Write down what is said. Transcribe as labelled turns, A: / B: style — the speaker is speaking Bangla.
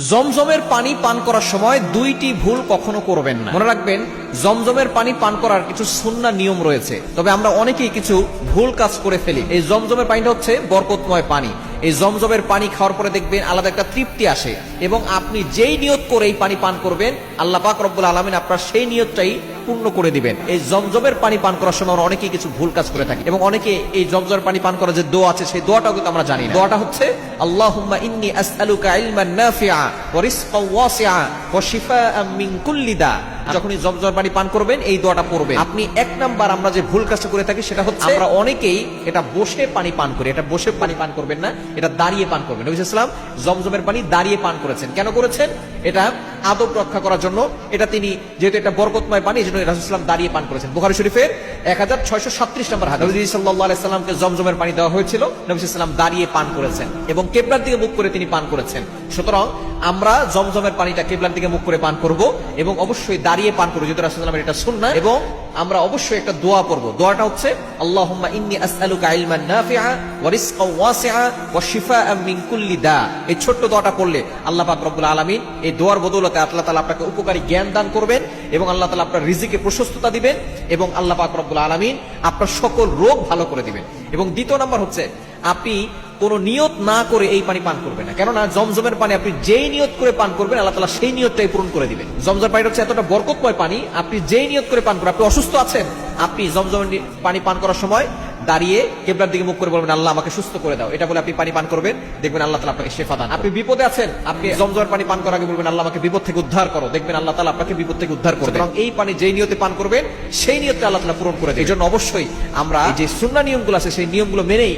A: জমজমের পানি পান করার সময় দুইটি ভুল কখনো করবেন না। মনে রাখবেন, জমজমের পানি পান করার কিছু সুন্নাহ নিয়ম রয়েছে, তবে আমরা অনেকেই কিছু ভুল কাজ করে ফেলি। এই জমজমের পানিটা হচ্ছে বরকতময় পানি। এই জমজমের পানি খাওয়ার পরে দেখবেন আলাদা একটা তৃপ্তি আসে, এবং আপনি যেই নিয়ত করে এই পানি পান করবেন, আল্লাহ পাক রব্বুল আলামিন আপনার সেই নিয়তটাই পূর্ণ করে দিবেন। এই জমজমের পানি পান করার সময় আমরা অনেকেই কিছু ভুল কাজ করে থাকি, এবং অনেকে এই জমজমের পানি পান করার যে দোয়া আছে সেই দোয়াটাও কিন্তু আমরা জানি না। দোয়াটা হচ্ছে আল্লাহুম্মা ইন্নী আসআলুকা ইলমান নাফিআ ওয়া রিজকান ওয়াসিআ ওয়া শিফাআন মিন কুল্লি দা। যখনই জমজমের পানি পান করবেন এই দোয়াটা পড়বেন। আপনি এক নাম্বার আমরা যে ভুল কাজটা করে থাকি সেটা হচ্ছে আমরা অনেকেই এটা বসে পানি পান করি। এটা বসে পানি পান করবেন না, এটা দাঁড়িয়ে পান করবেন। নবী সাল্লাল্লাহু আলাইহি ওয়াসাল্লাম জমজমের পানি দাঁড়িয়ে পান করেছেন। কেন করেছেন? এটা আদব রক্ষা করার জন্য। এটা তিনি যেহেতু এটা বরকতময় পানি, এজন্য রাসূল সাল্লাল্লাহু আলাইহি ওয়াসাল্লাম দাঁড়িয়ে পান করেছেন। বুখারী শরীফের 1636 নম্বর হাদিস। নবী সাল্লাল্লাহু আলাইহি ওয়াসাল্লামকে জমজমের পানি দেওয়া হয়েছিল, নবী সাল্লাল্লাহু আলাইহি ওয়াসাল্লাম দাঁড়িয়ে পান করেছেন এবং কিবলার দিকে মুখ করে তিনি পান করেছেন। সুতরাং আমরা জমজমের পানিটা কিবলার দিকে মুখ করে পান করব, এবং অবশ্যই দাঁড়িয়ে পান করব, যেহেতু রাসূল সাল্লাল্লাহু আলাইহি ওয়াসাল্লামের এটা সুন্নাহ। এবং আমরা অবশ্যই একটা দোয়া পড়ব। দোয়াটা হচ্ছে আল্লাহুম্মা ইন্নী আসআলুকা ইলমান নাফিআ ওয়া রিজকান ওয়াসিআ ওয়া শিফাআন মিন কুল্লি দা। এই ছোট্ট দোয়াটা পড়লে আল্লাহ পাক রব্বুল আলামিন এই দোয়ার বদৌলতে আল্লাহ তাআলা আপনাকে উপকারী জ্ঞান দান করবেন, এবং আল্লাহ তাআলা আপনার রিজিকে প্রশস্ততা দিবেন, এবং আল্লাহ পাক রব্বুল আলামিন আপনার সকল রোগ ভালো করে দিবেন। এবং দ্বিতীয় নাম্বার হচ্ছে আপনি কোন নিয়ত না করে এই পানি পান করবেন না, কেননা জমজমের পানি আপনি যেই নিয়ত করে পান করবেন আল্লাহ তাআলা সেই নিয়তটাই পূরণ করে দিবেন। জমজমের পানি হচ্ছে এতটা বরকতময় পানি, আপনি যেই নিয়ত করে পান করবেন। আপনি অসুস্থ আছেন, আপনি জমজমের পানি পান করার সময় দাঁড়িয়ে কিবলার দিকে মুখ করে বলবেন আল্লাহ আমাকে সুস্থ করে দাও। এটা বলে আপনি পানি পান করবেন, দেখবেন আল্লাহ তাআলা আপনাকে শিফা দান। আপনি বিপদে আছেন, আপনি জমজমের পানি পান করার আগে বলবেন আল্লাহ আমাকে বিপদ থেকে উদ্ধার করো, দেখবেন আল্লাহ তাআলা আপনাকে বিপদ থেকে উদ্ধার করবে। এবং এই পানি যেই নিয়তে পান করবেন সেই নিয়তে আল্লাহ তাআলা পূরণ করে দেয়। এজন্য অবশ্যই আমরা যে সুন্নাহ নিয়মগুলো আছে সেই নিয়মগুলো মেনেই